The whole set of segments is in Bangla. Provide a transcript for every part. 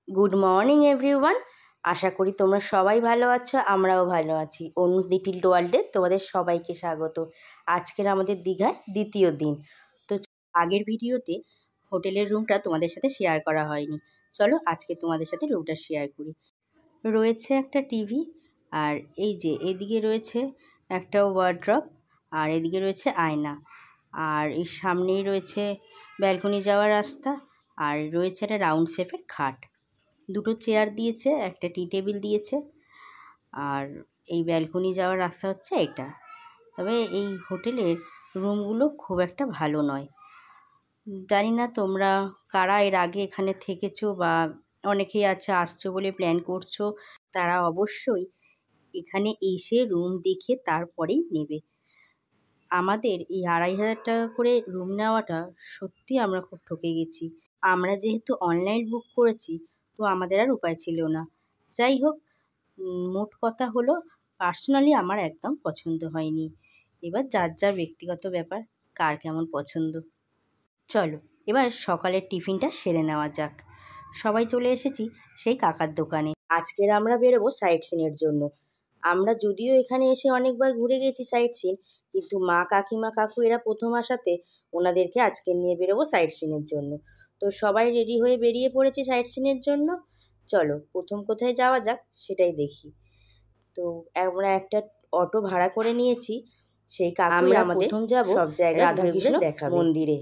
Good morning everyone. আশা করি তোমরা সবাই ভালো আছো, আমরাও ভালো আছি। অনু লিটিল ওয়ার্ল্ডে তোমাদের সবাইকে স্বাগত। আজকের আমাদের দীঘায় দ্বিতীয় দিন। তো আগের ভিডিওতে হোটেলের রুমটা তোমাদের সাথে শেয়ার করা হয়নি, চলো আজকে তোমাদের সাথে রুমটা শেয়ার করি। রয়েছে একটা টিভি, আর এই যে এদিকে রয়েছে একটা ওয়ার্ড্রপ, আর এদিকে রয়েছে আয়না, আর এর সামনেই রয়েছে ব্যালকনি যাওয়ার রাস্তা, আর রয়েছে একটা রাউন্ড শেপের খাট। দুটো চেয়ার দিয়েছে, একটা টি টেবিল দিয়েছে, আর এই ব্যালকনি যাওয়ার রাস্তা হচ্ছে এটা। তবে এই হোটেলের রুমগুলো খুব একটা ভালো নয়। জানি না তোমরা কারা এর আগে এখানে থেকেছো, বা অনেকেই আছে আসছো বলে প্ল্যান করছো, তারা অবশ্যই এখানে এসে রুম দেখে তারপরেই নেবে। আমাদের এই ২৫০০ টাকা করে রুম নেওয়াটা সত্যি আমরা খুব ঠকে গেছি। আমরা যেহেতু অনলাইন বুক করেছি, তো আমাদের আর উপায় ছিল না। যাই হোক, মোট কথা হলো পার্সোনালি আমার একদম পছন্দ হয়নি। এবার যার যার ব্যক্তিগত ব্যাপার, কার কেমন পছন্দ। চলো এবার সকালের টিফিনটা সেরে নেওয়া যাক। সবাই চলে এসেছি সেই কাকার দোকানে। আজকের আমরা বেরোবো সাইট সিনের জন্য। আমরা যদিও এখানে এসে অনেকবার ঘুরে গেছি সাইট সিন, কিন্তু মা, কাকিমা, কাকু এরা প্রথম আসাতে ওনাদেরকে আজকে নিয়ে বেরোবো সাইট সিনের জন্য। তো সবাই রেডি হয়ে বেরিয়ে পড়েছি সাইট সিনের জন্য। চলো প্রথম কোথায় যাওয়া যাক সেটাই দেখি। তো আমরা একটা অটো ভাড়া করে নিয়েছি। সেই কাকু আমাদের প্রথম যাব সব জায়গায় রাধাকৃষ্ণ মন্দিরে।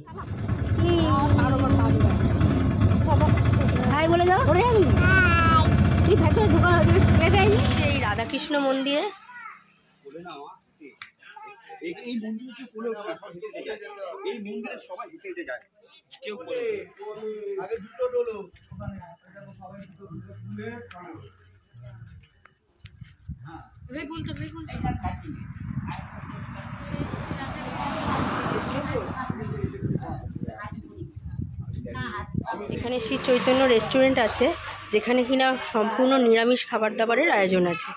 বলে যাও সেই রাধাকৃষ্ণ মন্দিরে। এই মন্দিরে কেউ এই মন্দিরে সবাই হেঁটে যায়, কেউ আগে দুটো ডোলো এখানে শ্রী চৈতন্য রেস্টুরেন্ট আছে, যেখানে কিনা সম্পূর্ণ নিরামিষ খাবার দাবারের আয়োজন আছে।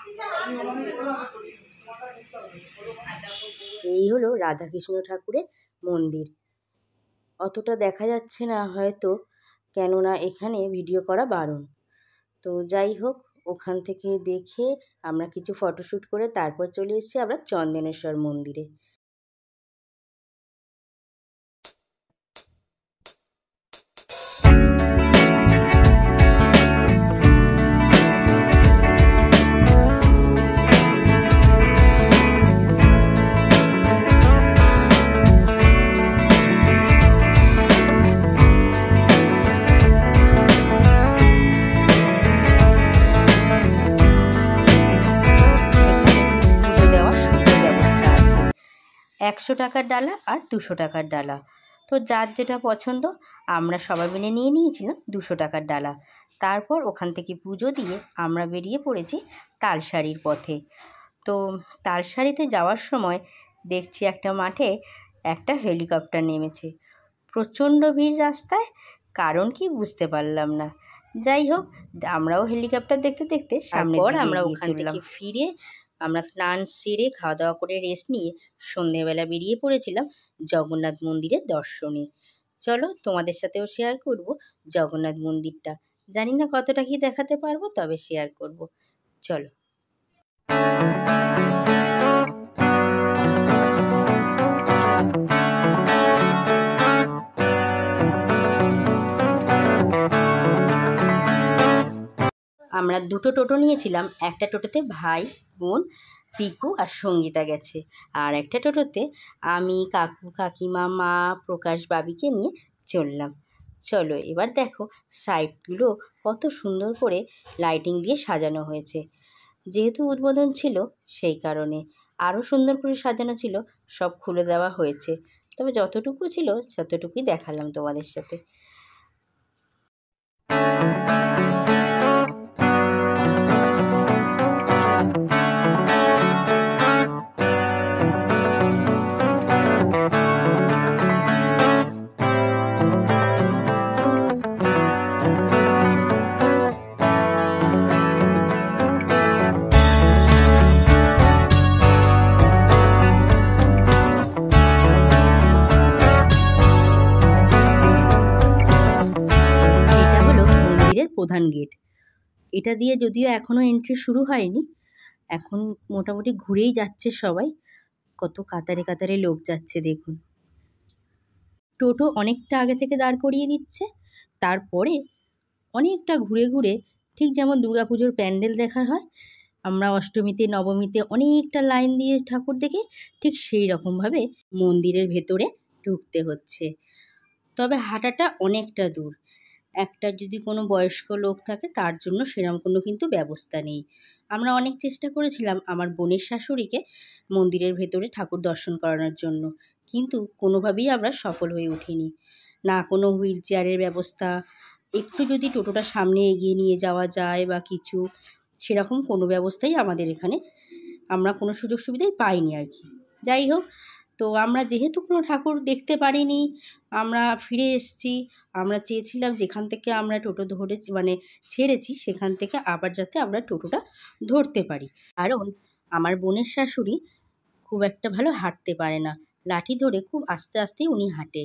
এই হলো রাধাকৃষ্ণ ঠাকুরের মন্দির। অতটা দেখা যাচ্ছে না হয়তো, কেননা এখানে ভিডিও করা বারণ। তো যাই হোক, ওখান থেকে দেখে আমরা কিছু ফটোশ্যুট করে তারপর চলে এসেছি আমরা চন্দনেশ্বর মন্দিরে। একশো টাকার ডালা আর ২০০ টাকার ডালা। তো যার যেটা পছন্দ, আমরা সবাই মিলে নিয়ে নিয়েছিলাম ২০০ টাকার ডালা। তারপর ওখান থেকে পুজো দিয়ে আমরা বেরিয়ে পড়েছি তালসারির পথে। তো তালসারিতে যাওয়ার সময় দেখছি একটা মাঠে একটা হেলিকপ্টার নেমেছে। প্রচণ্ড ভিড় রাস্তায়, কারণ কি বুঝতে পারলাম না। যাই হোক, আমরাও হেলিকপ্টার দেখতে দেখতে সামনে আমরা ওখান থেকে ফিরে আমরা স্নান সেরে খাওয়া দাওয়া করে রেস্ট নিয়ে সন্ধেবেলা বেরিয়ে পড়েছিলাম জগন্নাথ মন্দিরের দর্শনে। চলো তোমাদের সাথেও শেয়ার করব জগন্নাথ মন্দিরটা। জানি না কতটা কি দেখাতে পারবো, তবে শেয়ার করব। চলো। আমরা দুটো টোটো নিয়েছিলাম। একটা টোটোতে ভাই, বোন, পিকু আর সঙ্গীতা গেছে, আর একটা টোটোতে আমি, কাকু, কাকিমা, মা, প্রকাশ, বাবিকে নিয়ে চললাম। চলো এবার দেখো সাইডগুলো কত সুন্দর করে লাইটিং দিয়ে সাজানো হয়েছে। যেহেতু উদ্বোধন ছিল সেই কারণে আরও সুন্দর করে সাজানো ছিল, সব খুলে দেওয়া হয়েছে। তবে যতটুকু ছিল ততটুকুই দেখালাম তোমাদের সাথে। প্রধান গেট। এটা দিয়ে যদিও এখনও এন্ট্রি শুরু হয়নি, এখন মোটামুটি ঘুরেই যাচ্ছে সবাই। কত কাতারে কাতারে লোক যাচ্ছে দেখুন। টোটো অনেকটা আগে থেকে দাঁড় করিয়ে দিচ্ছে, তারপরে অনেকটা ঘুরে ঘুরে, ঠিক যেমন দুর্গাপুজোর প্যান্ডেল দেখার হয়, আমরা অষ্টমীতে নবমীতে অনেকটা লাইন দিয়ে ঠাকুর দেখে, ঠিক সেই রকমভাবে মন্দিরের ভেতরে ঢুকতে হচ্ছে। তবে হাঁটাটা অনেকটা দূর। একটা যদি কোনো বয়স্ক লোক থাকে তার জন্য সেরকম কোনো কিন্তু ব্যবস্থা নেই। আমরা অনেক চেষ্টা করেছিলাম আমার বোনের শাশুড়িকে মন্দিরের ভেতরে ঠাকুর দর্শন করানোর জন্য, কিন্তু কোনোভাবেই আমরা সফল হয়ে উঠিনি। না কোনো হুইল চেয়ারের ব্যবস্থা, একটু যদি টোটোটা সামনে এগিয়ে নিয়ে যাওয়া যায় বা কিছু, সেরকম কোনো ব্যবস্থাই আমাদের এখানে আমরা কোনো সুযোগ সুবিধাই পাইনি আর কি। যাই হোক, তো আমরা যেহেতু কোনো ঠাকুর দেখতে পারিনি, আমরা ফিরে এসেছি। আমরা চেয়েছিলাম যেখান থেকে আমরা টোটো ধরেছি মানে ছেড়েছি সেখান থেকে আবার যাতে আমরা টোটোটা ধরতে পারি, কারণ আমার বোনের শাশুড়ি খুব একটা ভালো হাঁটতে পারে না, লাঠি ধরে খুব আস্তে আস্তেই উনি হাঁটে।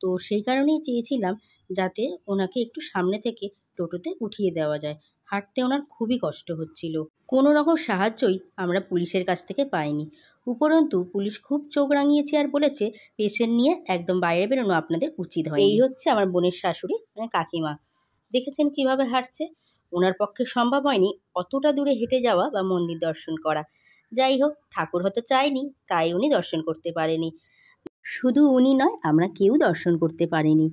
তো সেই কারণেই চেয়েছিলাম যাতে ওনাকে একটু সামনে থেকে টোটোতে উঠিয়ে দেওয়া যায়। হাঁটতে ওনার খুবই কষ্ট হচ্ছিল। কোনো রকম সাহায্যই আমরা পুলিশের কাছ থেকে পাইনি। উপরন্তু পুলিশ খুব চোখ রাঙিয়েছে আর বলেছে পেশেন্ট নিয়ে একদম বাইরে বেরোনো আপনাদের উচিত হয়। এই হচ্ছে আমার বোনের শাশুড়ি মানে কাকিমা। দেখেছেন কিভাবে হাঁটছে। ওনার পক্ষে সম্ভব হয়নি অতটা দূরে হেঁটে যাওয়া বা মন্দির দর্শন করা। যাই হোক, ঠাকুর হয়তো চায়নি তাই উনি দর্শন করতে পারেনি। শুধু উনি নয়, আমরা কেউ দর্শন করতে পারিনি।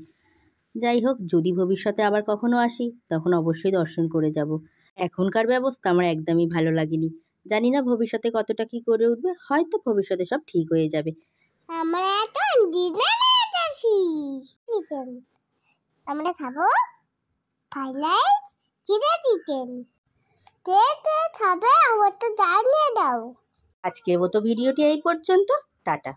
যাই হোক, যদি ভবিষ্যতে আবার কখনো আসি তখন অবশ্যই দর্শন করে যাব। এখনকার ব্যবস্থা আমার একদমই ভালো লাগেনি। জানি না ভবিষ্যতে কতটা কি করে উঠবে, হয়তো ভবিষ্যতে সব ঠিক হয়ে যাবে। আমরা এখন ডিনারে যাচ্ছি। আমরা খাবো ফ্রাইড রাইস, চিলি চিকেন। কে কে খাবে আমার তো জানিয়ে দাও। আজকের মতো ভিডিওটি এই পর্যন্ত। টাটা।